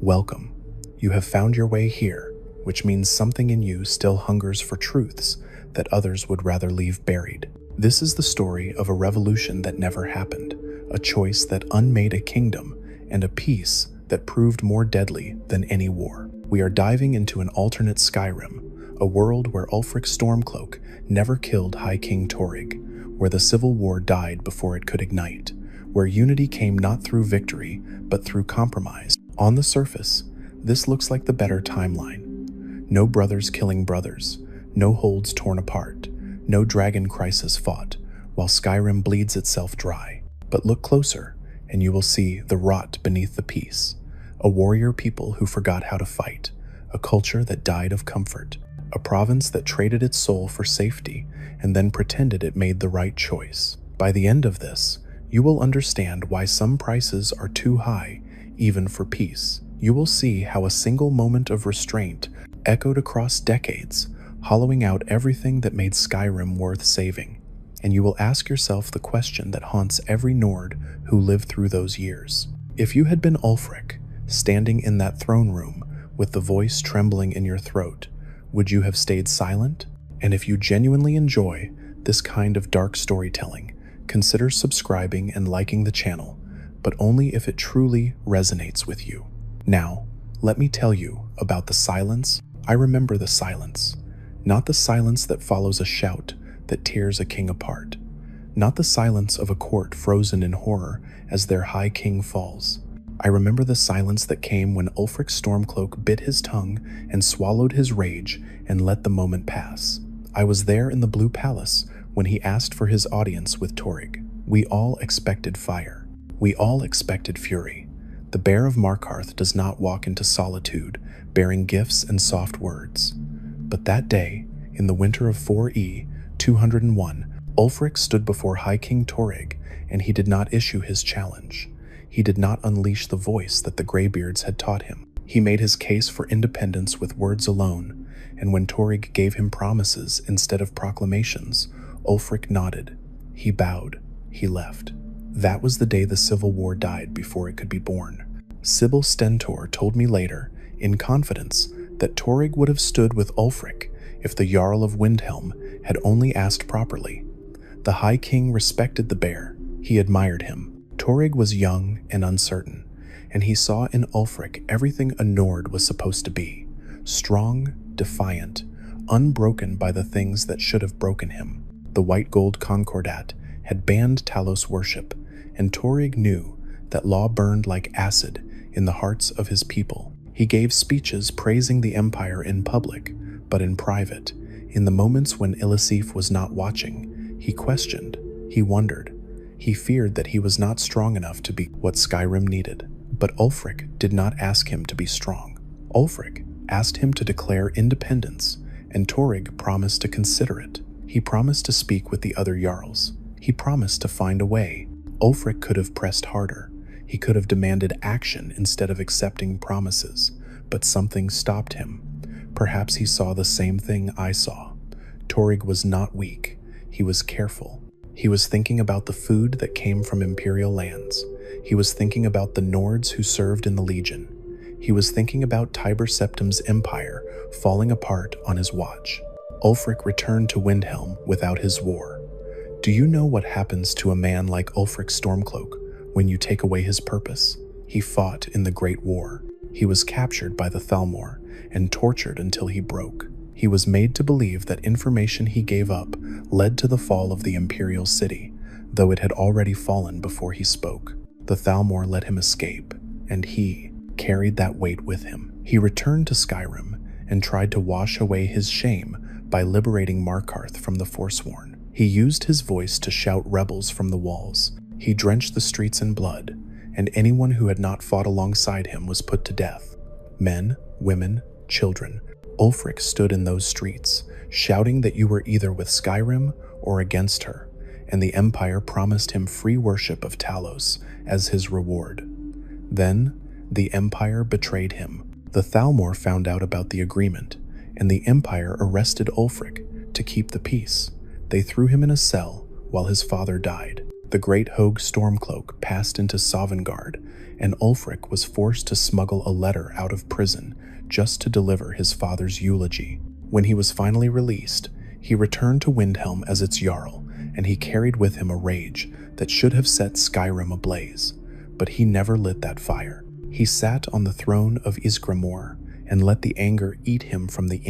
Welcome. You have found your way here, which means something in you still hungers for truths that others would rather leave buried. This is the story of a revolution that never happened, a choice that unmade a kingdom, and a peace that proved more deadly than any war. We are diving into an alternate Skyrim, a world where Ulfric Stormcloak never killed High King Torygg, where the civil war died before it could ignite, where unity came not through victory, but through compromise. On the surface, this looks like the better timeline. No brothers killing brothers, no holds torn apart, no dragon crisis fought, while Skyrim bleeds itself dry. But look closer, and you will see the rot beneath the peace. A warrior people who forgot how to fight, a culture that died of comfort, a province that traded its soul for safety and then pretended it made the right choice. By the end of this, you will understand why some prices are too high, even for peace. You will see how a single moment of restraint echoed across decades, hollowing out everything that made Skyrim worth saving. And you will ask yourself the question that haunts every Nord who lived through those years. If you had been Ulfric, standing in that throne room with the voice trembling in your throat, would you have stayed silent? And if you genuinely enjoy this kind of dark storytelling, consider subscribing and liking the channel, but only if it truly resonates with you. Now, let me tell you about the silence. I remember the silence. Not the silence that follows a shout that tears a king apart. Not the silence of a court frozen in horror as their high king falls. I remember the silence that came when Ulfric Stormcloak bit his tongue and swallowed his rage and let the moment pass. I was there in the Blue Palace when he asked for his audience with Torygg. We all expected fire. We all expected fury. The Bear of Markarth does not walk into solitude, bearing gifts and soft words. But that day, in the winter of 4E 201, Ulfric stood before High King Torygg, and he did not issue his challenge. He did not unleash the voice that the Greybeards had taught him. He made his case for independence with words alone, and when Torygg gave him promises instead of proclamations, Ulfric nodded. He bowed. He left. That was the day the Civil War died before it could be born. Sybil Stentor told me later, in confidence, that Torygg would have stood with Ulfric if the Jarl of Windhelm had only asked properly. The High King respected the bear. He admired him. Torygg was young and uncertain, and he saw in Ulfric everything a Nord was supposed to be. Strong, defiant, unbroken by the things that should have broken him. The White Gold Concordat had banned Talos worship, and Torygg knew that law burned like acid in the hearts of his people. He gave speeches praising the Empire in public, but in private, in the moments when Illisif was not watching, he questioned, he wondered. He feared that he was not strong enough to be what Skyrim needed. But Ulfric did not ask him to be strong. Ulfric asked him to declare independence, and Torygg promised to consider it. He promised to speak with the other Jarls. He promised to find a way. Ulfric could have pressed harder. He could have demanded action instead of accepting promises, but something stopped him. Perhaps he saw the same thing I saw. Torygg was not weak. He was careful. He was thinking about the food that came from Imperial lands. He was thinking about the Nords who served in the Legion. He was thinking about Tiber Septim's empire falling apart on his watch. Ulfric returned to Windhelm without his war. Do you know what happens to a man like Ulfric Stormcloak when you take away his purpose? He fought in the Great War. He was captured by the Thalmor and tortured until he broke. He was made to believe that information he gave up led to the fall of the Imperial city, though it had already fallen before he spoke. The Thalmor let him escape, and he carried that weight with him. He returned to Skyrim and tried to wash away his shame by liberating Markarth from the Forsworn. He used his voice to shout rebels from the walls. He drenched the streets in blood, and anyone who had not fought alongside him was put to death. Men, women, children. Ulfric stood in those streets, shouting that you were either with Skyrim or against her, and the Empire promised him free worship of Talos as his reward. Then, the Empire betrayed him. The Thalmor found out about the agreement, and the Empire arrested Ulfric to keep the peace. They threw him in a cell while his father died. The great Hogue Stormcloak passed into Sovngarde, and Ulfric was forced to smuggle a letter out of prison just to deliver his father's eulogy. When he was finally released, he returned to Windhelm as its Jarl, and he carried with him a rage that should have set Skyrim ablaze. But he never lit that fire. He sat on the throne of Ysgramor and let the anger eat him from the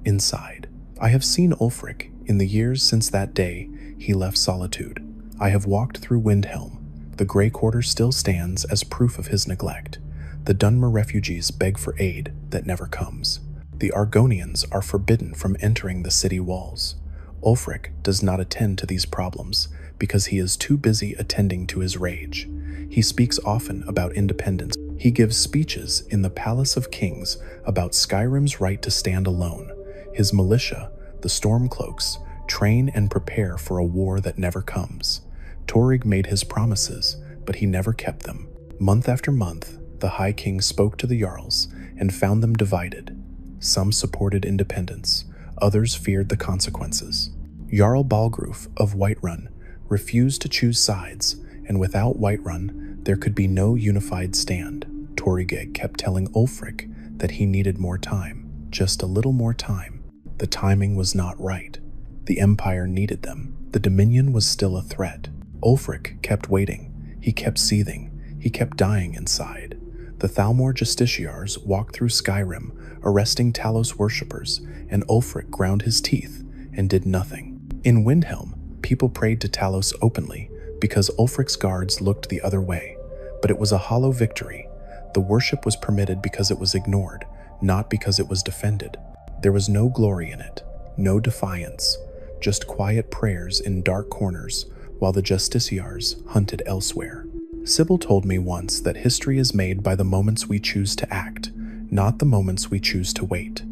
inside. I have seen Ulfric in the years since that day he left Solitude. I have walked through Windhelm. The Grey Quarter still stands as proof of his neglect. The Dunmer refugees beg for aid that never comes. The Argonians are forbidden from entering the city walls. Ulfric does not attend to these problems because he is too busy attending to his rage. He speaks often about independence. He gives speeches in the Palace of Kings about Skyrim's right to stand alone. His militia, the Stormcloaks, train and prepare for a war that never comes. Torygg made his promises, but he never kept them. Month after month, the High King spoke to the Jarls and found them divided. Some supported independence, others feared the consequences. Jarl Balgruf of Whiterun refused to choose sides, and without Whiterun, there could be no unified stand. Torygg kept telling Ulfric that he needed more time, just a little more time. The timing was not right. The Empire needed them. The Dominion was still a threat. Ulfric kept waiting. He kept seething. He kept dying inside. The Thalmor justiciars walked through Skyrim, arresting Talos worshippers, and Ulfric ground his teeth and did nothing. In Windhelm, people prayed to Talos openly because Ulfric's guards looked the other way, but it was a hollow victory. The worship was permitted because it was ignored, not because it was defended. There was no glory in it, no defiance, just quiet prayers in dark corners while the justiciars hunted elsewhere. Sybil told me once that history is made by the moments we choose to act, not the moments we choose to wait.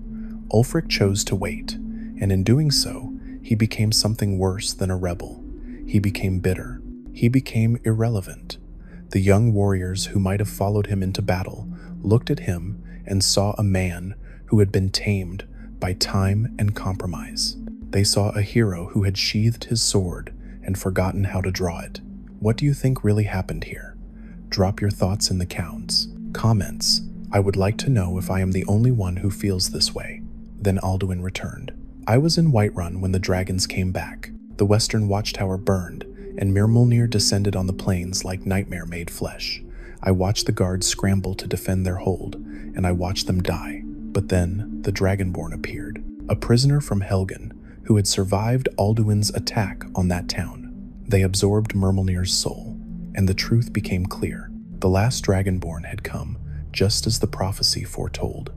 Ulfric chose to wait, and in doing so, he became something worse than a rebel. He became bitter. He became irrelevant. The young warriors who might have followed him into battle looked at him and saw a man who had been tamed by time and compromise. They saw a hero who had sheathed his sword and forgotten how to draw it. What do you think really happened here? Drop your thoughts in the comments. I would like to know if I am the only one who feels this way. Then Alduin returned. I was in Whiterun when the dragons came back. The western watchtower burned, and Mirmulnir descended on the plains like nightmare-made flesh. I watched the guards scramble to defend their hold, and I watched them die. But then the Dragonborn appeared, a prisoner from Helgen who had survived Alduin's attack on that town. They absorbed Mirmulnir's soul, and the truth became clear. The last Dragonborn had come, just as the prophecy foretold,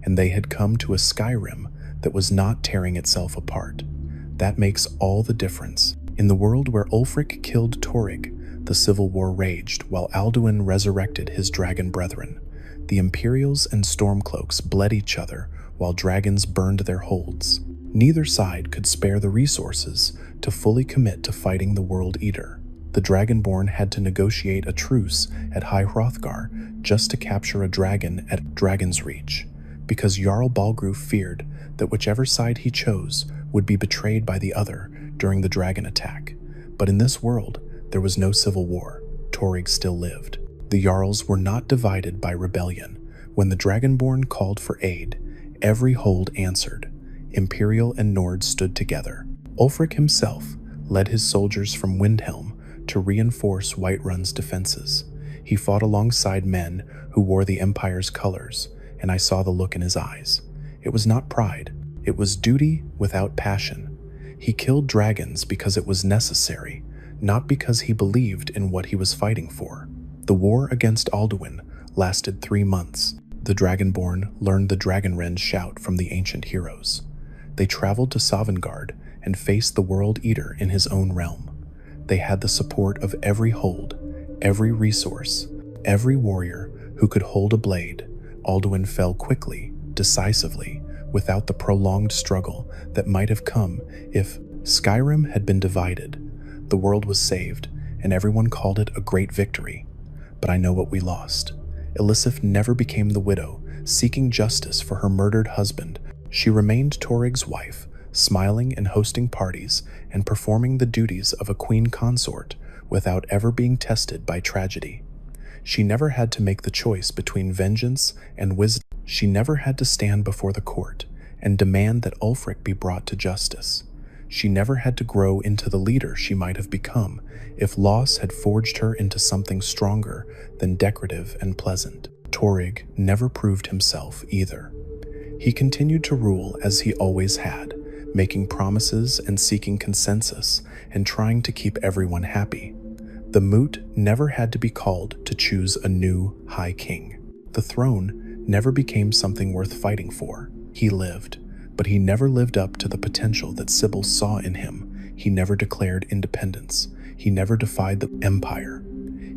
and they had come to a Skyrim that was not tearing itself apart. That makes all the difference. In the world where Ulfric killed Torygg, the civil war raged while Alduin resurrected his dragon brethren. The Imperials and Stormcloaks bled each other while dragons burned their holds. Neither side could spare the resources to fully commit to fighting the World Eater. The Dragonborn had to negotiate a truce at High Hrothgar just to capture a dragon at Dragon's Reach, because Jarl Balgruf feared that whichever side he chose would be betrayed by the other during the dragon attack. But in this world, there was no civil war. Torygg still lived. The Jarls were not divided by rebellion. When the Dragonborn called for aid, every hold answered. Imperial and Nord stood together. Ulfric himself led his soldiers from Windhelm to reinforce Whiterun's defenses. He fought alongside men who wore the Empire's colors, and I saw the look in his eyes. It was not pride. It was duty without passion. He killed dragons because it was necessary, not because he believed in what he was fighting for. The war against Alduin lasted 3 months. The Dragonborn learned the Dragonrend shout from the ancient heroes. They traveled to Sovngarde and faced the World Eater in his own realm. They had the support of every hold, every resource, every warrior who could hold a blade. Alduin fell quickly, decisively, without the prolonged struggle that might have come if Skyrim had been divided. The world was saved, and everyone called it a great victory. But I know what we lost. Elisif never became the widow, seeking justice for her murdered husband. She remained Torygg's wife, smiling and hosting parties and performing the duties of a queen consort without ever being tested by tragedy. She never had to make the choice between vengeance and wisdom. She never had to stand before the court and demand that Ulfric be brought to justice. She never had to grow into the leader she might have become if loss had forged her into something stronger than decorative and pleasant. Torygg never proved himself either. He continued to rule as he always had, making promises and seeking consensus and trying to keep everyone happy. The moot never had to be called to choose a new High King. The throne never became something worth fighting for. He lived, but he never lived up to the potential that Sybil saw in him. He never declared independence. He never defied the Empire.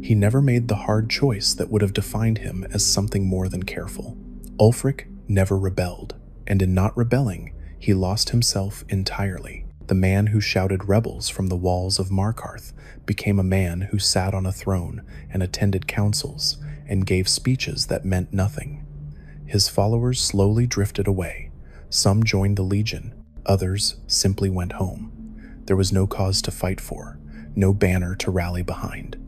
He never made the hard choice that would have defined him as something more than careful. Ulfric never rebelled, and in not rebelling, he lost himself entirely. The man who shouted rebels from the walls of Markarth became a man who sat on a throne and attended councils and gave speeches that meant nothing. His followers slowly drifted away. Some joined the Legion, others simply went home. There was no cause to fight for, no banner to rally behind.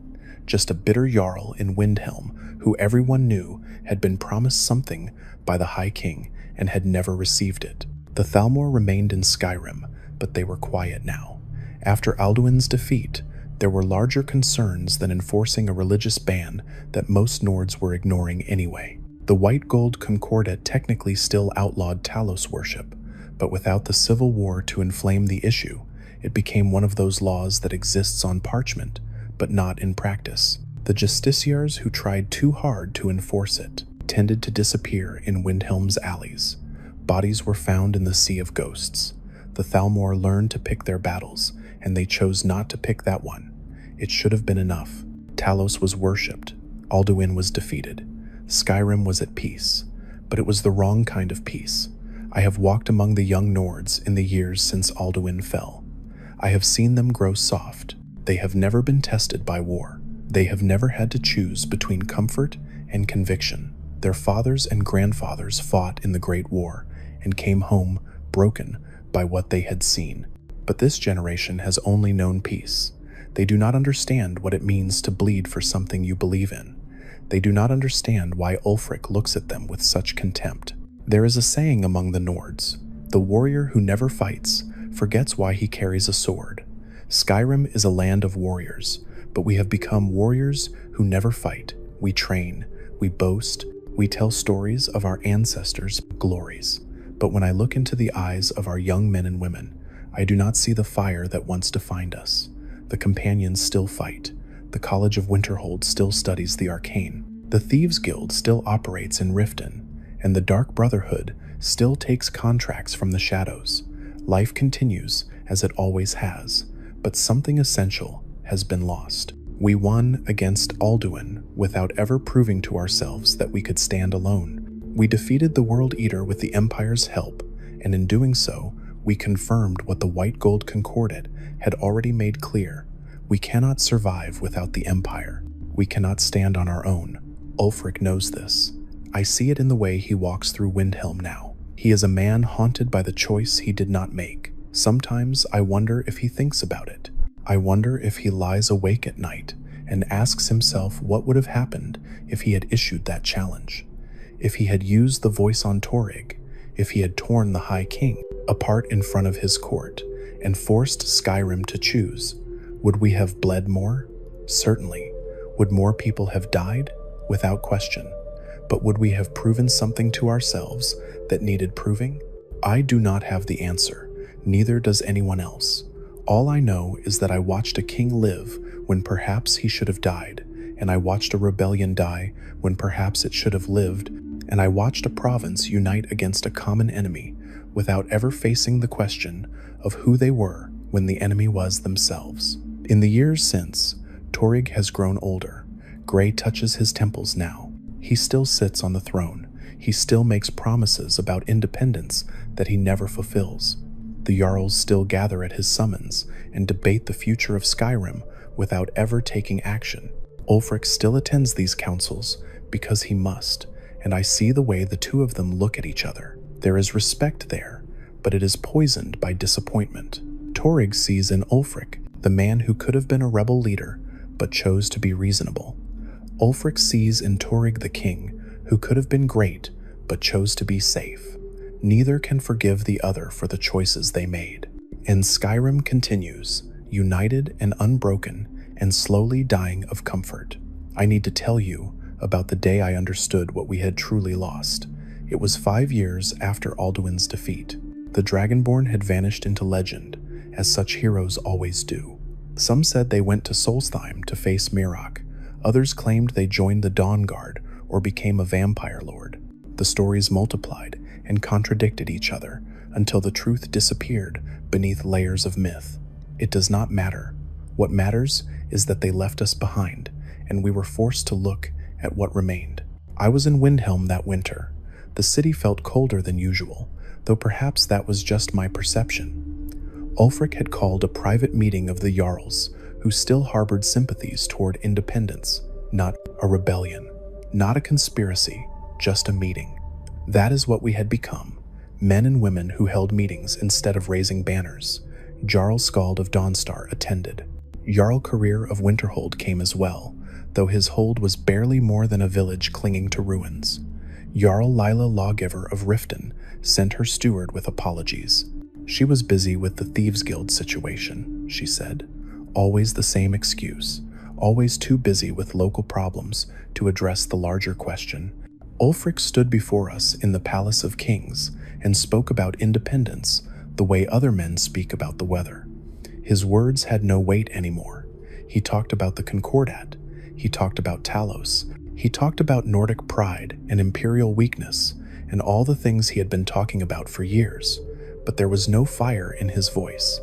Just a bitter Jarl in Windhelm who everyone knew had been promised something by the High King and had never received it. The Thalmor remained in Skyrim, but they were quiet now. After Alduin's defeat, there were larger concerns than enforcing a religious ban that most Nords were ignoring anyway. The White Gold Concordat technically still outlawed Talos worship, but without the civil war to inflame the issue, it became one of those laws that exists on parchment, but not in practice. The justiciars who tried too hard to enforce it tended to disappear in Windhelm's alleys. Bodies were found in the Sea of Ghosts. The Thalmor learned to pick their battles, and they chose not to pick that one. It should have been enough. Talos was worshipped. Alduin was defeated. Skyrim was at peace, but it was the wrong kind of peace. I have walked among the young Nords in the years since Alduin fell. I have seen them grow soft. They have never been tested by war. They have never had to choose between comfort and conviction. Their fathers and grandfathers fought in the Great War and came home broken by what they had seen. But this generation has only known peace. They do not understand what it means to bleed for something you believe in. They do not understand why Ulfric looks at them with such contempt. There is a saying among the Nords: the warrior who never fights forgets why he carries a sword. Skyrim is a land of warriors, but we have become warriors who never fight. We train, we boast, we tell stories of our ancestors' glories. But when I look into the eyes of our young men and women, I do not see the fire that once defined us. The companions still fight. The College of Winterhold still studies the arcane. The Thieves' Guild still operates in Riften, and the Dark Brotherhood still takes contracts from the shadows. Life continues as it always has, but something essential has been lost. We won against Alduin without ever proving to ourselves that we could stand alone. We defeated the World Eater with the Empire's help, and in doing so, we confirmed what the White Gold Concordat had already made clear. We cannot survive without the Empire. We cannot stand on our own. Ulfric knows this. I see it in the way he walks through Windhelm now. He is a man haunted by the choice he did not make. Sometimes I wonder if he thinks about it. I wonder if he lies awake at night and asks himself what would have happened if he had issued that challenge. If he had used the voice on Torygg, if he had torn the High King apart in front of his court and forced Skyrim to choose, would we have bled more? Certainly. Would more people have died? Without question. But would we have proven something to ourselves that needed proving? I do not have the answer. Neither does anyone else. All I know is that I watched a king live when perhaps he should have died, and I watched a rebellion die when perhaps it should have lived, and I watched a province unite against a common enemy without ever facing the question of who they were when the enemy was themselves. In the years since, Torygg has grown older. Gray touches his temples now. He still sits on the throne. He still makes promises about independence that he never fulfills. The Jarls still gather at his summons and debate the future of Skyrim without ever taking action. Ulfric still attends these councils because he must, and I see the way the two of them look at each other. There is respect there, but it is poisoned by disappointment. Torygg sees in Ulfric the man who could have been a rebel leader, but chose to be reasonable. Ulfric sees in Torygg the king, who could have been great, but chose to be safe. Neither can forgive the other for the choices they made. And Skyrim continues, united and unbroken, and slowly dying of comfort. I need to tell you about the day I understood what we had truly lost. It was 5 years after Alduin's defeat. The Dragonborn had vanished into legend, as such heroes always do. Some said they went to Solstheim to face Miraak. Others claimed they joined the Dawn Guard or became a vampire lord. The stories multiplied and contradicted each other until the truth disappeared beneath layers of myth. It does not matter. What matters is that they left us behind, and we were forced to look at what remained. I was in Windhelm that winter. The city felt colder than usual, though perhaps that was just my perception. Ulfric had called a private meeting of the Jarls, who still harbored sympathies toward independence, not a rebellion, not a conspiracy, just a meeting. That is what we had become, men and women who held meetings instead of raising banners. Jarl Skald of Dawnstar attended. Jarl Career of Winterhold came as well, though his hold was barely more than a village clinging to ruins. Jarl Lila Lawgiver of Riften sent her steward with apologies. She was busy with the Thieves Guild situation, she said. Always the same excuse, always too busy with local problems to address the larger question. Ulfric stood before us in the Palace of Kings and spoke about independence the way other men speak about the weather. His words had no weight anymore. He talked about the Concordat. He talked about Talos. He talked about Nordic pride and Imperial weakness and all the things he had been talking about for years, but there was no fire in his voice.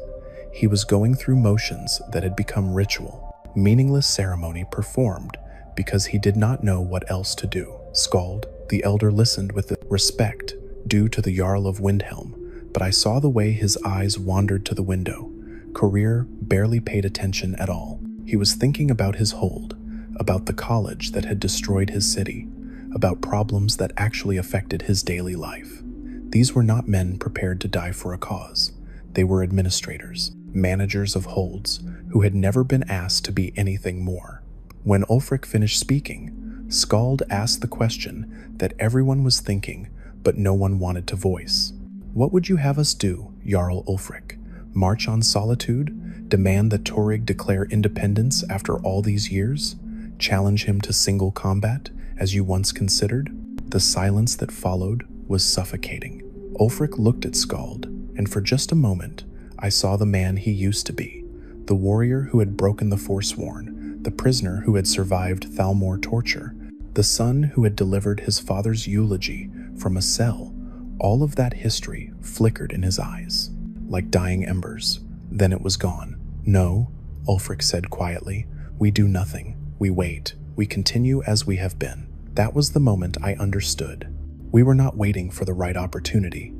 He was going through motions that had become ritual, meaningless ceremony performed because he did not know what else to do. Skald, the elder, listened with the respect due to the Jarl of Windhelm, but I saw the way his eyes wandered to the window. Career barely paid attention at all. He was thinking about his hold, about the college that had destroyed his city, about problems that actually affected his daily life. These were not men prepared to die for a cause. They were administrators, managers of holds, who had never been asked to be anything more. When Ulfric finished speaking, Skald asked the question that everyone was thinking, but no one wanted to voice. What would you have us do, Jarl Ulfric? March on Solitude? Demand that Torygg declare independence after all these years? Challenge him to single combat, as you once considered? The silence that followed was suffocating. Ulfric looked at Skald, and for just a moment, I saw the man he used to be, the warrior who had broken the Forsworn, the prisoner who had survived Thalmor torture, the son who had delivered his father's eulogy from a cell. All of that history flickered in his eyes, like dying embers. Then it was gone. No, Ulfric said quietly. We do nothing. We wait. We continue as we have been. That was the moment I understood. We were not waiting for the right opportunity.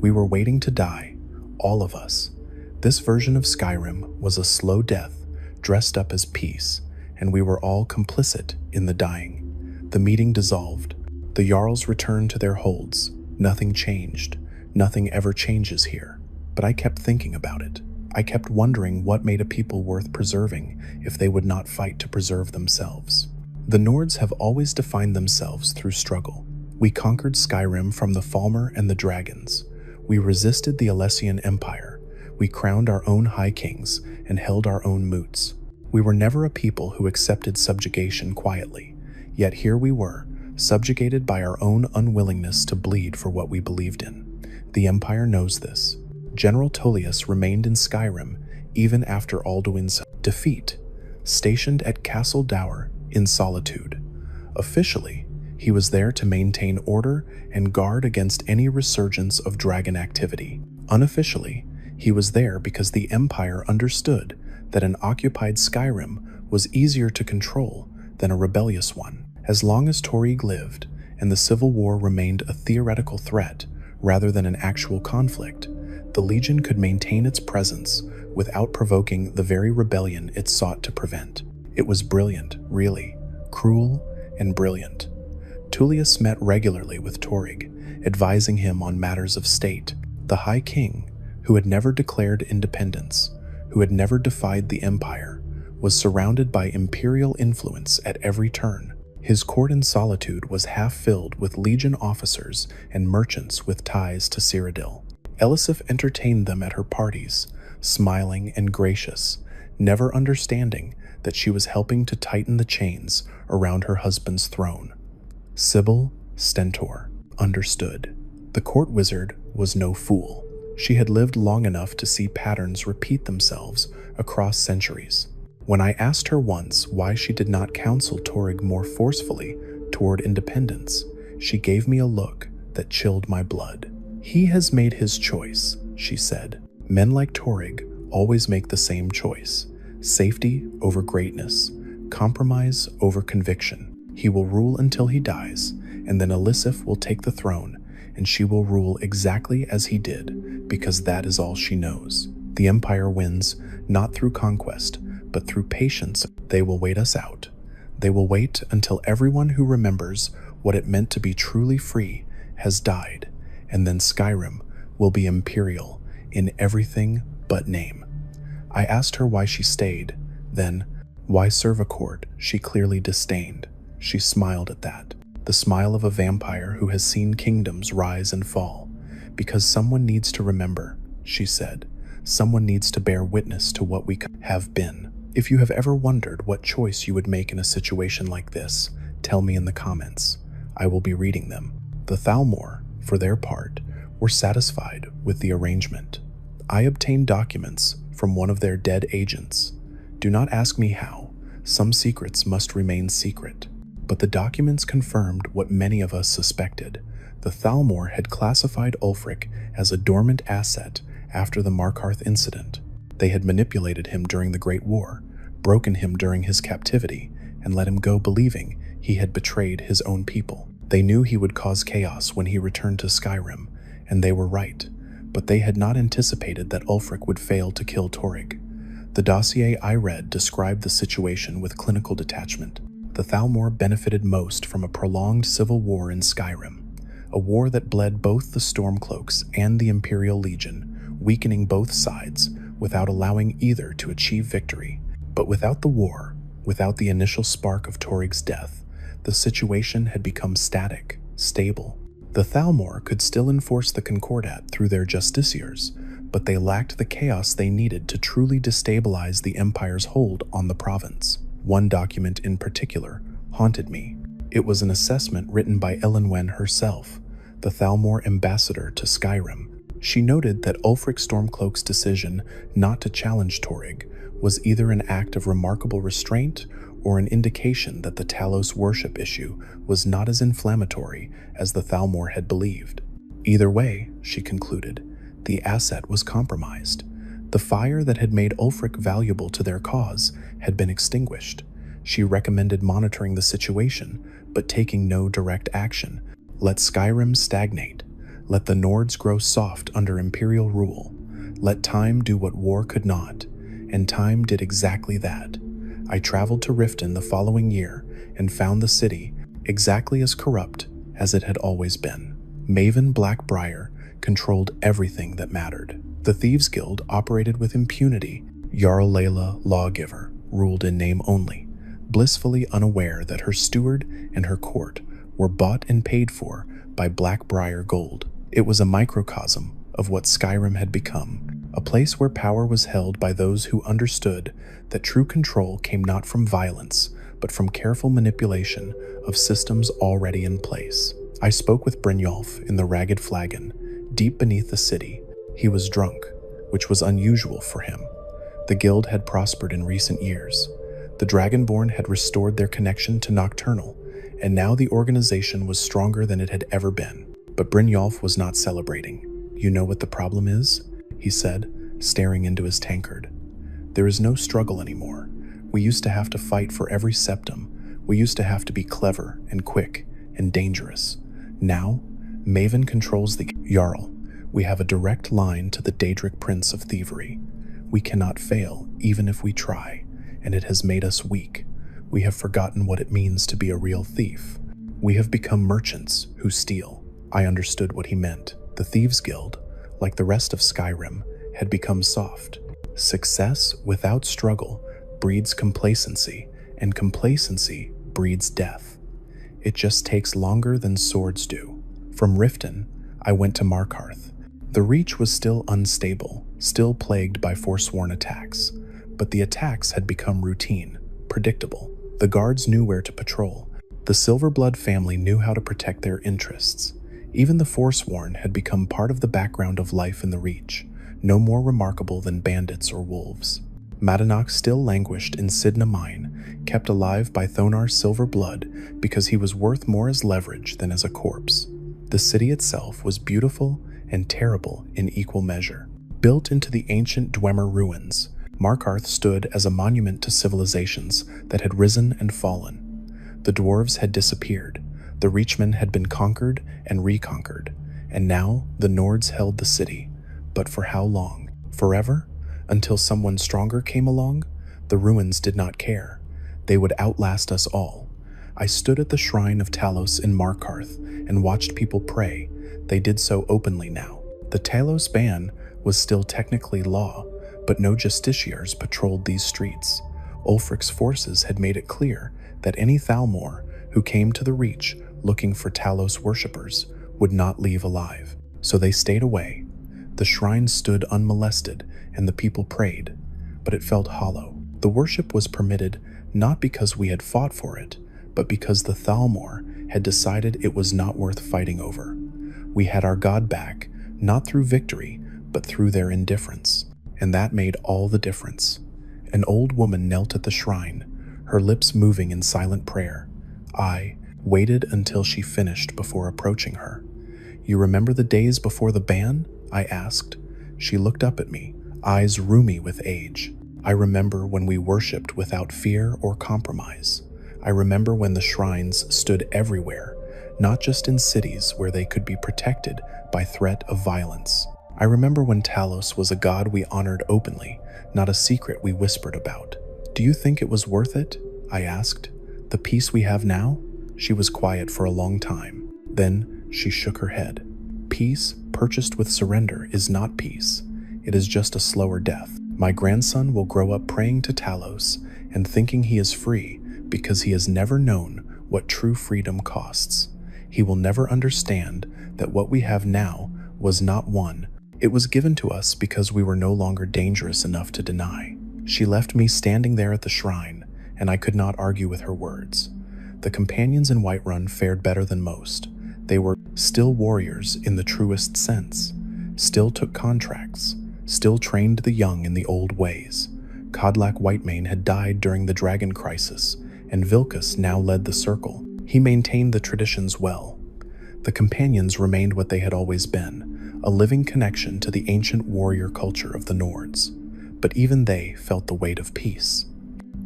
We were waiting to die, all of us. This version of Skyrim was a slow death, dressed up as peace, and we were all complicit in the dying. The meeting dissolved. The Jarls returned to their holds. Nothing changed. Nothing ever changes here. But I kept thinking about it. I kept wondering what made a people worth preserving if they would not fight to preserve themselves. The Nords have always defined themselves through struggle. We conquered Skyrim from the Thalmor and the dragons. We resisted the Alessian Empire. We crowned our own High Kings and held our own moots. We were never a people who accepted subjugation quietly. Yet here we were, subjugated by our own unwillingness to bleed for what we believed in. The Empire knows this. General Tullius remained in Skyrim even after Alduin's defeat, stationed at Castle Dour in Solitude. Officially, he was there to maintain order and guard against any resurgence of dragon activity. Unofficially, he was there because the Empire understood that an occupied Skyrim was easier to control than a rebellious one. As long as Torygg lived and the Civil War remained a theoretical threat rather than an actual conflict, the Legion could maintain its presence without provoking the very rebellion it sought to prevent. It was brilliant, really, cruel and brilliant. Tullius met regularly with Torygg, advising him on matters of state. The High King, who had never declared independence, who had never defied the Empire, was surrounded by Imperial influence at every turn. His court in solitude was half filled with Legion officers and merchants with ties to Cyrodiil. Elisif entertained them at her parties, smiling and gracious, never understanding that she was helping to tighten the chains around her husband's throne. Sybil Stentor understood. The court wizard was no fool. She had lived long enough to see patterns repeat themselves across centuries. When I asked her once why she did not counsel Torygg more forcefully toward independence, she gave me a look that chilled my blood. "He has made his choice," she said. "Men like Torygg always make the same choice: safety over greatness, compromise over conviction. He will rule until he dies, and then Elisif will take the throne, and she will rule exactly as he did, because that is all she knows. The Empire wins, not through conquest, but through patience. They will wait us out. They will wait until everyone who remembers what it meant to be truly free has died, and then Skyrim will be Imperial in everything but name." I asked her why she stayed. Then, why serve a court she clearly disdained? She smiled at that, the smile of a vampire who has seen kingdoms rise and fall. "Because someone needs to remember," she said. "Someone needs to bear witness to what we have been." If you have ever wondered what choice you would make in a situation like this, tell me in the comments. I will be reading them. The Thalmor, for their part, were satisfied with the arrangement. I obtained documents from one of their dead agents. Do not ask me how. Some secrets must remain secret. But the documents confirmed what many of us suspected. The Thalmor had classified Ulfric as a dormant asset after the Markarth incident. They had manipulated him during the Great War, broken him during his captivity, and let him go believing he had betrayed his own people. They knew he would cause chaos when he returned to Skyrim, and they were right, but they had not anticipated that Ulfric would fail to kill Torygg. The dossier I read described the situation with clinical detachment. The Thalmor benefited most from a prolonged civil war in Skyrim, a war that bled both the Stormcloaks and the Imperial Legion, weakening both sides without allowing either to achieve victory. But without the war, without the initial spark of Torygg's death, the situation had become static, stable. The Thalmor could still enforce the Concordat through their justiciars, but they lacked the chaos they needed to truly destabilize the Empire's hold on the province. One document in particular haunted me. It was an assessment written by Elenwen herself, the Thalmor ambassador to Skyrim. She noted that Ulfric Stormcloak's decision not to challenge Torygg was either an act of remarkable restraint or an indication that the Talos worship issue was not as inflammatory as the Thalmor had believed. Either way, she concluded, the asset was compromised. The fire that had made Ulfric valuable to their cause had been extinguished. She recommended monitoring the situation, but taking no direct action. Let Skyrim stagnate. Let the Nords grow soft under Imperial rule. Let time do what war could not. And time did exactly that. I traveled to Riften the following year and found the city exactly as corrupt as it had always been. Maven Blackbriar controlled everything that mattered. The Thieves Guild operated with impunity. Jarl Layla, lawgiver, ruled in name only, blissfully unaware that her steward and her court were bought and paid for by Blackbriar gold. It was a microcosm of what Skyrim had become, a place where power was held by those who understood that true control came not from violence, but from careful manipulation of systems already in place. I spoke with Brynjolf in the Ragged Flagon, deep beneath the city. He was drunk, which was unusual for him. The guild had prospered in recent years. The Dragonborn had restored their connection to Nocturnal, and now the organization was stronger than it had ever been. But Brynjolf was not celebrating. "You know what the problem is?" he said, staring into his tankard. "There is no struggle anymore. We used to have to fight for every septum. We used to have to be clever and quick and dangerous. Now, Maven controls the Jarl. We have a direct line to the Daedric Prince of Thievery. We cannot fail, even if we try, and it has made us weak. We have forgotten what it means to be a real thief. We have become merchants who steal." I understood what he meant. The Thieves Guild, like the rest of Skyrim, had become soft. Success without struggle breeds complacency, and complacency breeds death. It just takes longer than swords do. From Riften, I went to Markarth. The Reach was still unstable, still plagued by forsworn attacks, but the attacks had become routine, predictable. The guards knew where to patrol. The Silverblood family knew how to protect their interests. Even the Forsworn had become part of the background of life in the Reach, no more remarkable than bandits or wolves. Madanach still languished in Sidna Mine, kept alive by Thonar's silver blood because he was worth more as leverage than as a corpse. The city itself was beautiful and terrible in equal measure. Built into the ancient Dwemer ruins, Markarth stood as a monument to civilizations that had risen and fallen. The dwarves had disappeared, the Reachmen had been conquered and reconquered, and now the Nords held the city. But for how long? Forever? Until someone stronger came along? The ruins did not care. They would outlast us all. I stood at the shrine of Talos in Markarth and watched people pray. They did so openly now. The Talos ban was still technically law, but no justiciars patrolled these streets. Ulfric's forces had made it clear that any Thalmor who came to the Reach looking for Talos worshippers would not leave alive, so they stayed away. The shrine stood unmolested and the people prayed, but it felt hollow. The worship was permitted not because we had fought for it, but because the Thalmor had decided it was not worth fighting over. We had our god back, not through victory, but through their indifference, and that made all the difference. An old woman knelt at the shrine, her lips moving in silent prayer. I waited until she finished before approaching her. "You remember the days before the ban?" I asked. She looked up at me, eyes rheumy with age. "I remember when we worshipped without fear or compromise. I remember when the shrines stood everywhere, not just in cities where they could be protected by threat of violence. I remember when Talos was a god we honored openly, not a secret we whispered about. Do you think it was worth it?" I asked. "The peace we have now?" She was quiet for a long time. Then she shook her head. "Peace purchased with surrender is not peace. It is just a slower death. My grandson will grow up praying to Talos and thinking he is free because he has never known what true freedom costs. He will never understand that what we have now was not won. It was given to us because we were no longer dangerous enough to deny." She left me standing there at the shrine, and I could not argue with her words. The companions in Whiterun fared better than most. They were still warriors in the truest sense, still took contracts, still trained the young in the old ways. Kodlak Whitemane had died during the Dragon Crisis, and Vilkas now led the Circle. He maintained the traditions well. The companions remained what they had always been, a living connection to the ancient warrior culture of the Nords. But even they felt the weight of peace.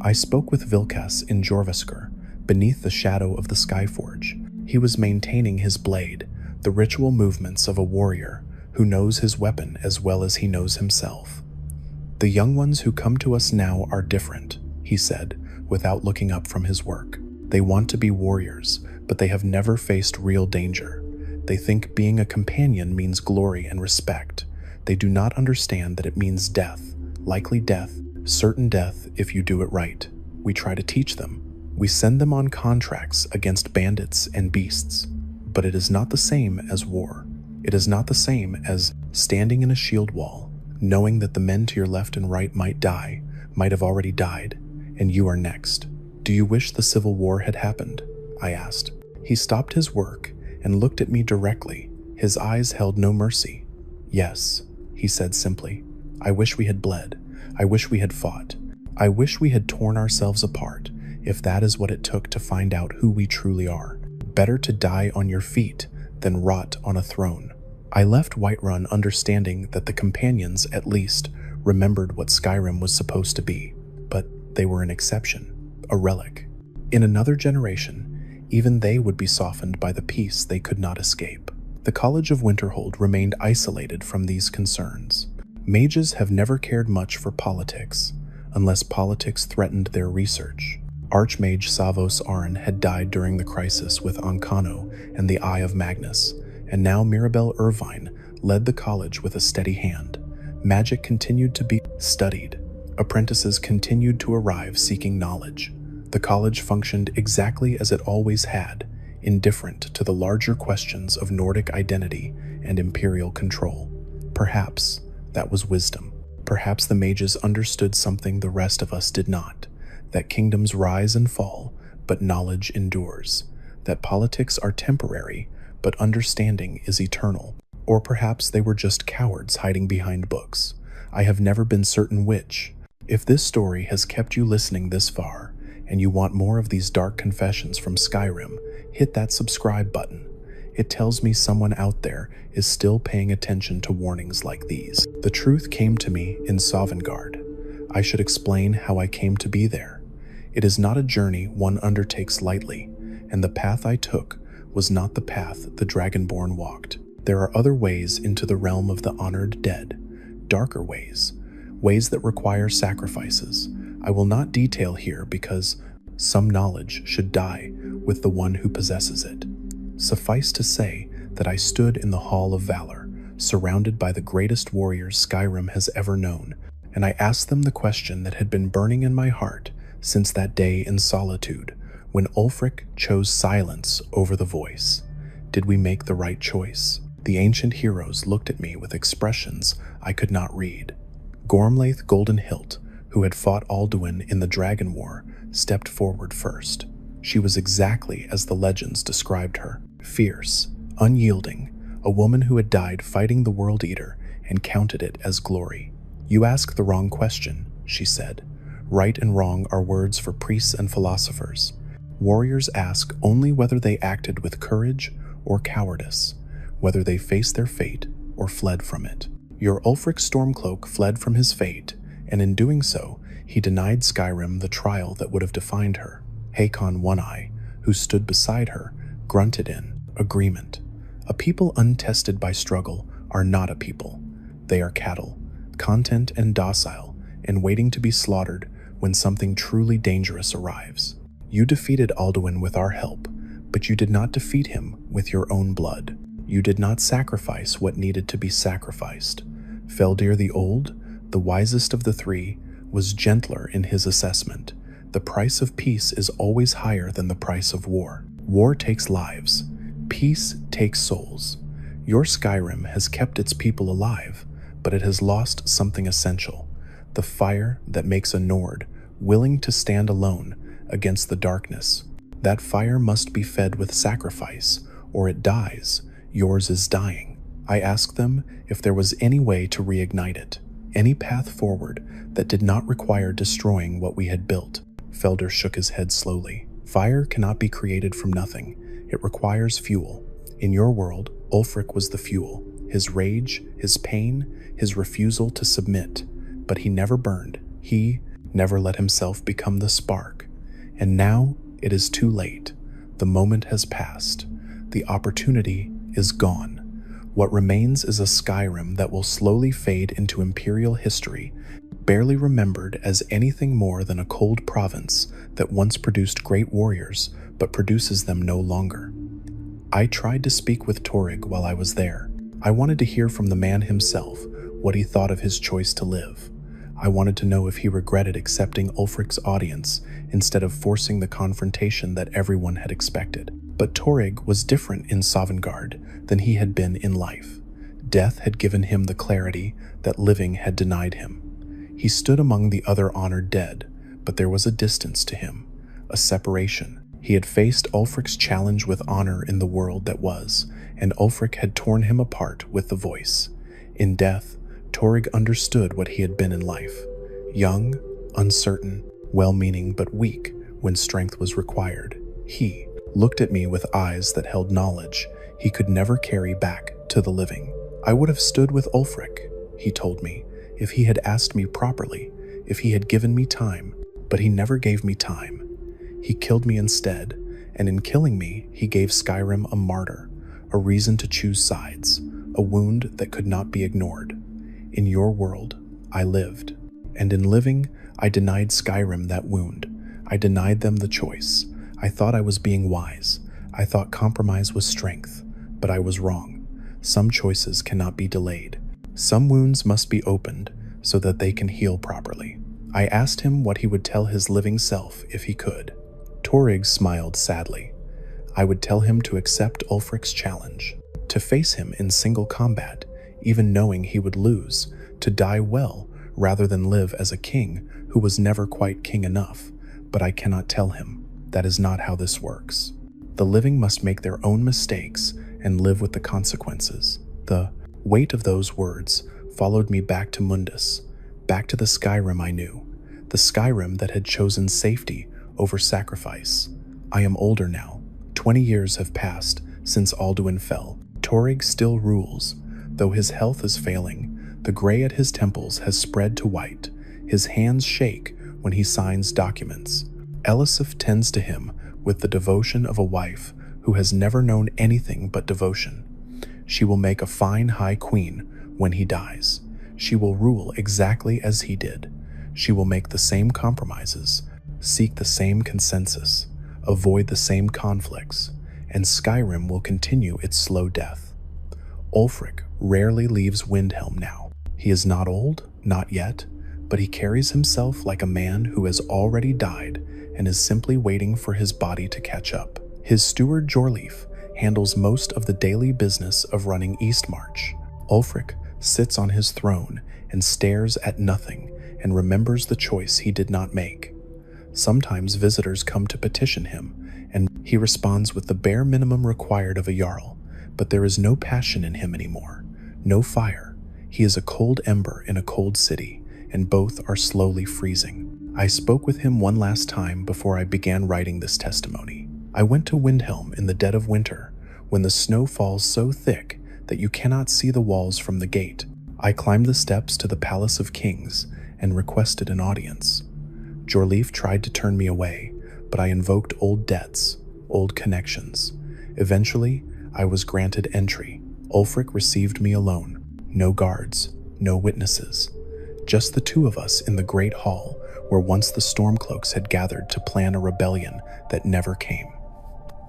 I spoke with Vilkas in Jorvaskr, beneath the shadow of the Skyforge. He was maintaining his blade, the ritual movements of a warrior who knows his weapon as well as he knows himself. "The young ones who come to us now are different," he said, without looking up from his work. "They want to be warriors, but they have never faced real danger. They think being a companion means glory and respect. They do not understand that it means death, likely death, certain death if you do it right. We try to teach them. We send them on contracts against bandits and beasts, but it is not the same as war. It is not the same as standing in a shield wall, knowing that the men to your left and right might die, might have already died, and you are next. Do you wish the Civil War had happened?" I asked. He stopped his work and looked at me directly. His eyes held no mercy. "Yes," he said simply. "I wish we had bled. I wish we had fought. I wish we had torn ourselves apart, if that is what it took to find out who we truly are. Better to die on your feet than rot on a throne." I left Whiterun understanding that the companions, at least, remembered what Skyrim was supposed to be, but they were an exception, a relic. In another generation, even they would be softened by the peace they could not escape. The College of Winterhold remained isolated from these concerns. Mages have never cared much for politics, unless politics threatened their research. Archmage Savos Arn had died during the crisis with Ancano and the Eye of Magnus, and now Mirabelle Irvine led the college with a steady hand. Magic continued to be studied, Apprentices continued to arrive seeking knowledge. The college functioned exactly as it always had, indifferent to the larger questions of Nordic identity and Imperial control. Perhaps that was wisdom. Perhaps the mages understood something the rest of us did not, that kingdoms rise and fall, but knowledge endures, that politics are temporary, but understanding is eternal. Or perhaps they were just cowards hiding behind books. I have never been certain which. If this story has kept you listening this far, and you want more of these dark confessions from Skyrim, hit that subscribe button. It tells me someone out there is still paying attention to warnings like these. The truth came to me in Sovngarde. I should explain how I came to be there. It is not a journey one undertakes lightly, and the path I took was not the path the Dragonborn walked. There are other ways into the realm of the honored dead, darker ways, ways that require sacrifices. I will not detail here because some knowledge should die with the one who possesses it. Suffice to say that I stood in the Hall of Valor, surrounded by the greatest warriors Skyrim has ever known, and I asked them the question that had been burning in my heart since that day in solitude, when Ulfric chose silence over the voice. Did we make the right choice? The ancient heroes looked at me with expressions I could not read. Gormlaith Goldenhilt, who had fought Alduin in the Dragon War, stepped forward first. She was exactly as the legends described her, fierce, unyielding, a woman who had died fighting the World Eater and counted it as glory. "You ask the wrong question," she said. "Right and wrong are words for priests and philosophers. Warriors ask only whether they acted with courage or cowardice, whether they faced their fate or fled from it. Your Ulfric Stormcloak fled from his fate, and in doing so, he denied Skyrim the trial that would have defined her." Hakon One-Eye, who stood beside her, grunted in agreement. A people untested by struggle are not a people. They are cattle, content and docile, and waiting to be slaughtered when something truly dangerous arrives. You defeated Alduin with our help, but you did not defeat him with your own blood. You did not sacrifice what needed to be sacrificed. Feldir the Old, the wisest of the three, was gentler in his assessment. The price of peace is always higher than the price of war. War takes lives. Peace takes souls. Your Skyrim has kept its people alive, but it has lost something essential. The fire that makes a Nord willing to stand alone against the darkness. That fire must be fed with sacrifice, or it dies. Yours is dying. I asked them if there was any way to reignite it, any path forward that did not require destroying what we had built. Felder shook his head slowly. Fire cannot be created from nothing. It requires fuel. In your world, Ulfric was the fuel. His rage, his pain, his refusal to submit. But he never burned. He never let himself become the spark. And now it is too late. The moment has passed. The opportunity is gone. What remains is a Skyrim that will slowly fade into Imperial history, barely remembered as anything more than a cold province that once produced great warriors, but produces them no longer. I tried to speak with Torygg while I was there. I wanted to hear from the man himself what he thought of his choice to live. I wanted to know if he regretted accepting Ulfric's audience instead of forcing the confrontation that everyone had expected. But Torygg was different in Sovngarde than he had been in life. Death had given him the clarity that living had denied him. He stood among the other honored dead, but there was a distance to him, a separation. He had faced Ulfric's challenge with honor in the world that was, and Ulfric had torn him apart with the voice. In death, Torygg understood what he had been in life. Young, uncertain, well-meaning but weak when strength was required. He looked at me with eyes that held knowledge he could never carry back to the living. I would have stood with Ulfric, he told me, if he had asked me properly, if he had given me time, but he never gave me time. He killed me instead, and in killing me, he gave Skyrim a martyr, a reason to choose sides, a wound that could not be ignored. In your world, I lived, and in living, I denied Skyrim that wound. I denied them the choice. I thought I was being wise. I thought compromise was strength, but I was wrong. Some choices cannot be delayed. Some wounds must be opened so that they can heal properly. I asked him what he would tell his living self if he could. Torygg smiled sadly. I would tell him to accept Ulfric's challenge, to face him in single combat, even knowing he would lose, to die well rather than live as a king who was never quite king enough. But I cannot tell him. That is not how this works. The living must make their own mistakes and live with the consequences. The weight of those words followed me back to Mundus, back to the Skyrim I knew, the Skyrim that had chosen safety over sacrifice. I am older now. 20 years have passed since Alduin fell. Torygg still rules, though his health is failing. The gray at his temples has spread to white. His hands shake when he signs documents. Elisif tends to him with the devotion of a wife who has never known anything but devotion. She will make a fine high queen when he dies. She will rule exactly as he did. She will make the same compromises, seek the same consensus, avoid the same conflicts, and Skyrim will continue its slow death. Ulfric rarely leaves Windhelm now. He is not old, not yet, but he carries himself like a man who has already died and is simply waiting for his body to catch up. His steward Jorleif handles most of the daily business of running Eastmarch. Ulfric sits on his throne and stares at nothing and remembers the choice he did not make. Sometimes visitors come to petition him, and he responds with the bare minimum required of a Jarl, but there is no passion in him anymore, no fire. He is a cold ember in a cold city, and both are slowly freezing. I spoke with him one last time before I began writing this testimony. I went to Windhelm in the dead of winter, when the snow falls so thick that you cannot see the walls from the gate. I climbed the steps to the Palace of Kings and requested an audience. Jorleif tried to turn me away, but I invoked old debts, old connections. Eventually, I was granted entry. Ulfric received me alone. No guards, no witnesses. Just the two of us in the great hall where once the Stormcloaks had gathered to plan a rebellion that never came.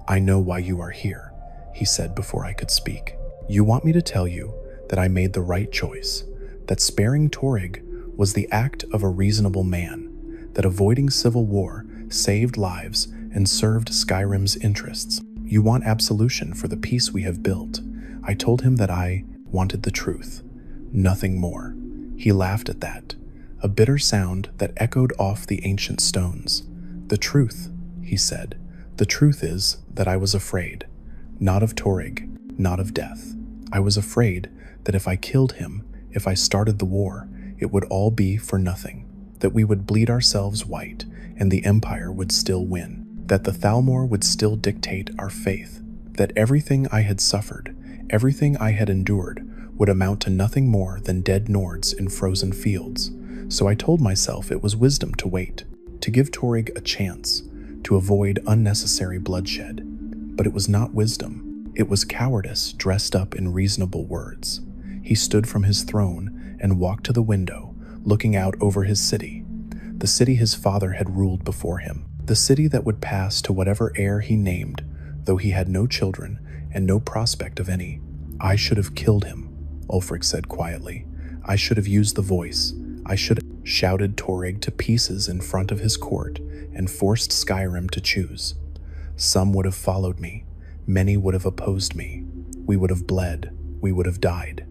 I know why you are here, he said before I could speak. You want me to tell you that I made the right choice, that sparing Torygg was the act of a reasonable man, that avoiding civil war saved lives and served Skyrim's interests. You want absolution for the peace we have built. I told him that I wanted the truth, nothing more. He laughed at that, a bitter sound that echoed off the ancient stones. The truth, he said, the truth is that I was afraid, not of Torygg, not of death. I was afraid that if I killed him, if I started the war, it would all be for nothing, that we would bleed ourselves white and the Empire would still win, that the Thalmor would still dictate our faith, that everything I had suffered, everything I had endured, would amount to nothing more than dead Nords in frozen fields. So I told myself it was wisdom to wait, to give Torygg a chance, to avoid unnecessary bloodshed. But it was not wisdom. It was cowardice dressed up in reasonable words. He stood from his throne and walked to the window, looking out over his city, the city his father had ruled before him, the city that would pass to whatever heir he named, though he had no children and no prospect of any. I should have killed him, Ulfric said quietly. I should have used the voice. I should have shouted Torygg to pieces in front of his court and forced Skyrim to choose. Some would have followed me. Many would have opposed me. We would have bled. We would have died.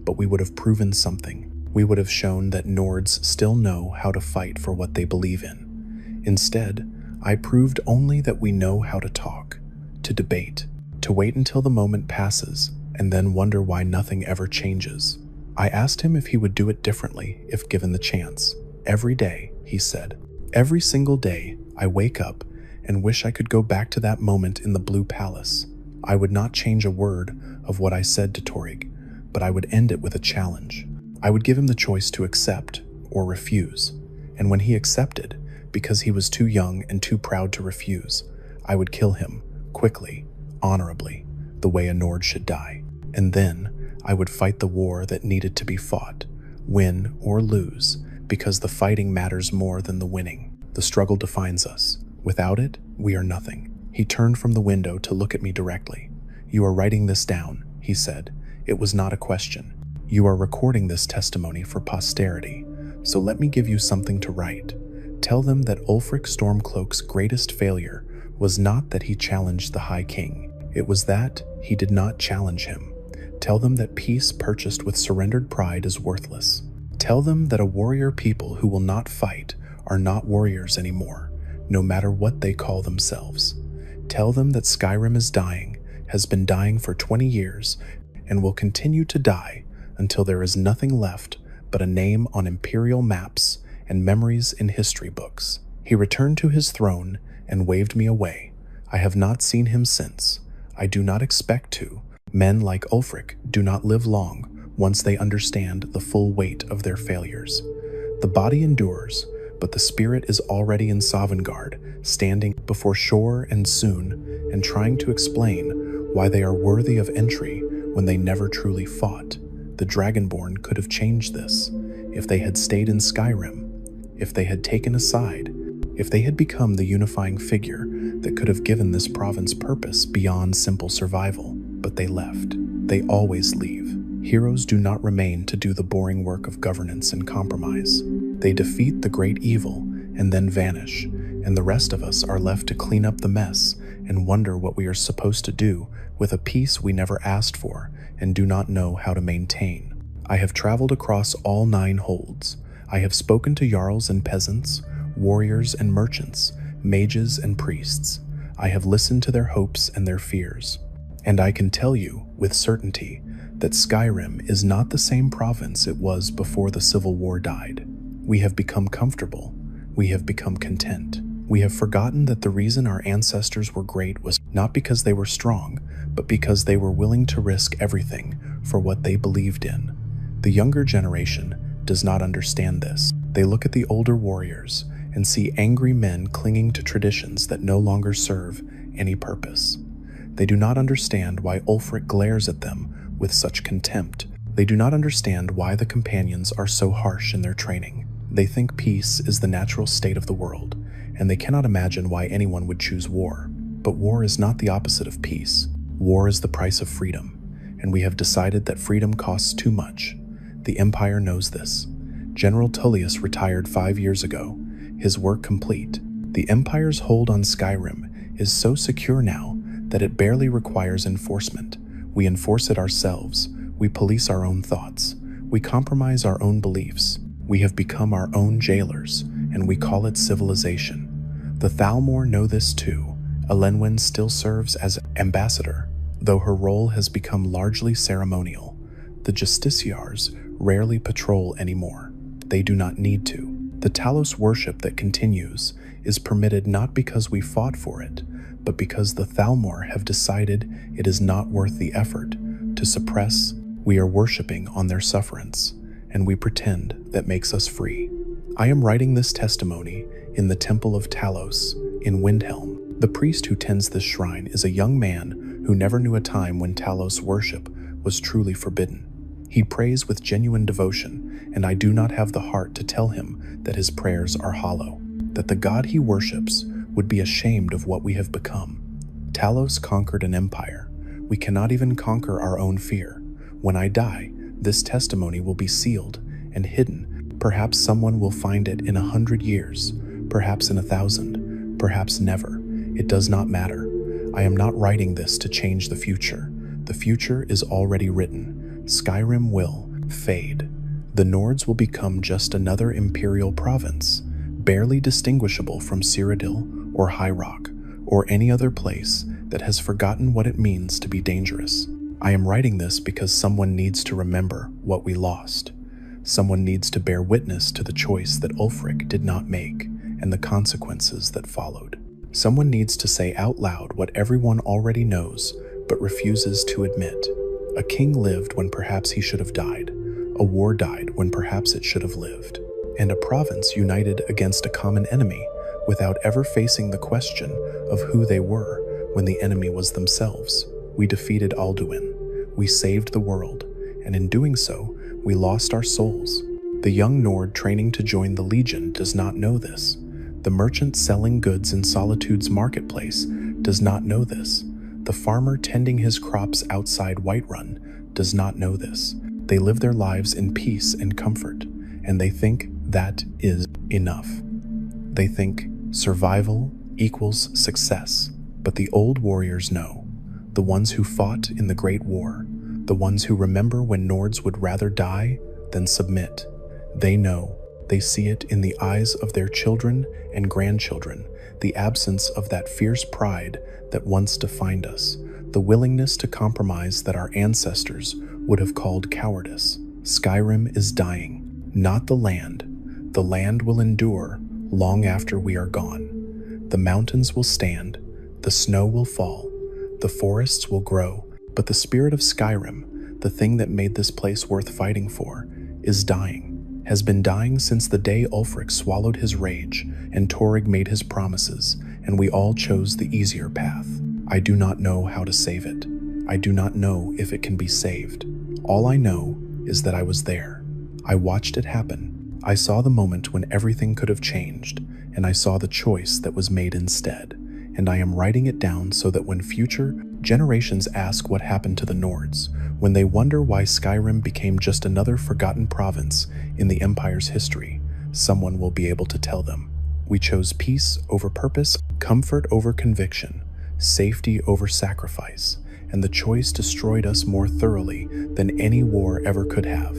But we would have proven something. We would have shown that Nords still know how to fight for what they believe in. Instead, I proved only that we know how to talk, to debate, to wait until the moment passes, and then wonder why nothing ever changes. I asked him if he would do it differently if given the chance. Every day, he said. Every single day, I wake up and wish I could go back to that moment in the Blue Palace. I would not change a word of what I said to Torygg, but I would end it with a challenge. I would give him the choice to accept or refuse, and when he accepted, because he was too young and too proud to refuse, I would kill him, quickly, honorably, the way a Nord should die. And then, I would fight the war that needed to be fought, win or lose, because the fighting matters more than the winning. The struggle defines us. Without it, we are nothing. He turned from the window to look at me directly. You are writing this down, he said. It was not a question. You are recording this testimony for posterity, So let me give you something to write. Tell them that Ulfric Stormcloak's greatest failure was not that he challenged the High King. It was that he did not challenge him. Tell them that peace purchased with surrendered pride is worthless. Tell them that a warrior people who will not fight are not warriors anymore, no matter what they call themselves. Tell them that Skyrim is dying, has been dying for 20 years, and will continue to die until there is nothing left but a name on Imperial maps and memories in history books. He returned to his throne and waved me away. I have not seen him since. I do not expect to. Men like Ulfric do not live long once they understand the full weight of their failures. The body endures, but the spirit is already in Sovngarde, standing before shore and soon, and trying to explain why they are worthy of entry when they never truly fought. The Dragonborn could have changed this if they had stayed in Skyrim, if they had taken a side, if they had become the unifying figure that could have given this province purpose beyond simple survival. But they left. They always leave. Heroes do not remain to do the boring work of governance and compromise. They defeat the great evil and then vanish, and the rest of us are left to clean up the mess and wonder what we are supposed to do with a peace we never asked for and do not know how to maintain. I have traveled across all 9 holds. I have spoken to jarls and peasants, warriors and merchants, mages and priests. I have listened to their hopes and their fears. And I can tell you with certainty that Skyrim is not the same province it was before the Civil War died. We have become comfortable. We have become content. We have forgotten that the reason our ancestors were great was not because they were strong, but because they were willing to risk everything for what they believed in. The younger generation does not understand this. They look at the older warriors and see angry men clinging to traditions that no longer serve any purpose. They do not understand why Ulfric glares at them with such contempt. They do not understand why the companions are so harsh in their training. They think peace is the natural state of the world, and they cannot imagine why anyone would choose war. But war is not the opposite of peace. War is the price of freedom, and we have decided that freedom costs too much. The Empire knows this. General Tullius retired 5 years ago, his work complete. The Empire's hold on Skyrim is so secure now that it barely requires enforcement. We enforce it ourselves. We police our own thoughts. We compromise our own beliefs. We have become our own jailers, and we call it civilization. The Thalmor know this too. Elenwen still serves as ambassador, though her role has become largely ceremonial. The Justiciars rarely patrol anymore. They do not need to. The Talos worship that continues is permitted not because we fought for it, but because the Thalmor have decided it is not worth the effort to suppress. We are worshipping on their sufferance, and we pretend that makes us free. I am writing this testimony in the Temple of Talos in Windhelm. The priest who tends this shrine is a young man who never knew a time when Talos worship was truly forbidden. He prays with genuine devotion, and I do not have the heart to tell him that his prayers are hollow, that the God he worships would be ashamed of what we have become. Talos conquered an empire. We cannot even conquer our own fear. When I die, this testimony will be sealed and hidden. Perhaps someone will find it in 100 years, perhaps in 1,000, perhaps never. It does not matter. I am not writing this to change the future. The future is already written. Skyrim will fade. The Nords will become just another Imperial province, barely distinguishable from Cyrodiil or High Rock, or any other place that has forgotten what it means to be dangerous. I am writing this because someone needs to remember what we lost. Someone needs to bear witness to the choice that Ulfric did not make and the consequences that followed. Someone needs to say out loud what everyone already knows but refuses to admit. A king lived when perhaps he should have died. A war died when perhaps it should have lived. And a province united against a common enemy without ever facing the question of who they were when the enemy was themselves. We defeated Alduin. We saved the world, and in doing so, we lost our souls. The young Nord training to join the Legion does not know this. The merchant selling goods in Solitude's marketplace does not know this. The farmer tending his crops outside Whiterun does not know this. They live their lives in peace and comfort, and they think that is enough. They think survival equals success, but the old warriors know, the ones who fought in the Great War, the ones who remember when Nords would rather die than submit. They know, they see it in the eyes of their children and grandchildren, the absence of that fierce pride that once defined us, the willingness to compromise that our ancestors would have called cowardice. Skyrim is dying, not the land. The land will endure long after we are gone. The mountains will stand, the snow will fall, the forests will grow, but the spirit of Skyrim, the thing that made this place worth fighting for, is dying, has been dying since the day Ulfric swallowed his rage and Torygg made his promises, and we all chose the easier path. I do not know how to save it. I do not know if it can be saved. All I know is that I was there. I watched it happen. I saw the moment when everything could have changed, and I saw the choice that was made instead. And I am writing it down so that when future generations ask what happened to the Nords, when they wonder why Skyrim became just another forgotten province in the Empire's history, someone will be able to tell them. We chose peace over purpose, comfort over conviction, safety over sacrifice, and the choice destroyed us more thoroughly than any war ever could have.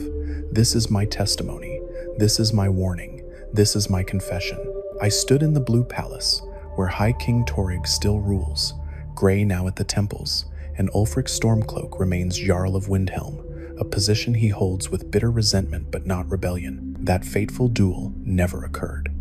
This is my testimony. This is my warning. This is my confession. I stood in the Blue Palace, where High King Torygg still rules, gray now at the temples, and Ulfric Stormcloak remains Jarl of Windhelm, a position he holds with bitter resentment but not rebellion. That fateful duel never occurred.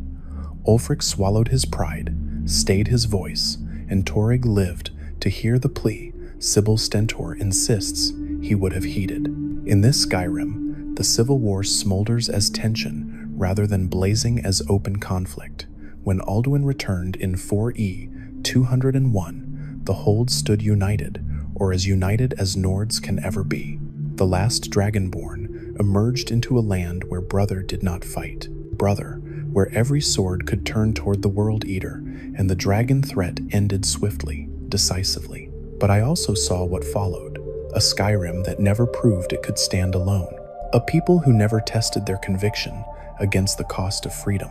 Ulfric swallowed his pride, stayed his voice, and Torygg lived to hear the plea Sybil Stentor insists he would have heeded. In this Skyrim, the civil war smolders as tension rather than blazing as open conflict. When Alduin returned in 4E 201, the Hold stood united, or as united as Nords can ever be. The last Dragonborn emerged into a land where brother did not fight. Brother, where every sword could turn toward the World Eater, and the dragon threat ended swiftly, decisively. But I also saw what followed, a Skyrim that never proved it could stand alone, a people who never tested their conviction against the cost of freedom,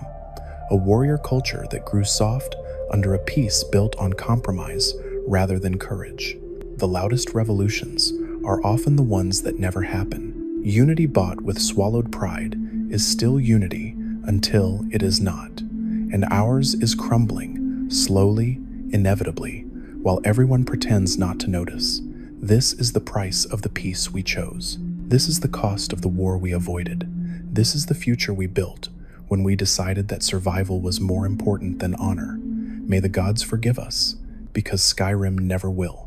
a warrior culture that grew soft under a peace built on compromise rather than courage. The loudest revolutions are often the ones that never happen. Unity bought with swallowed pride is still unity until it is not, and ours is crumbling, slowly, inevitably, while everyone pretends not to notice. This is the price of the peace we chose. This is the cost of the war we avoided. This is the future we built when we decided that survival was more important than honor. May the gods forgive us, because Skyrim never will.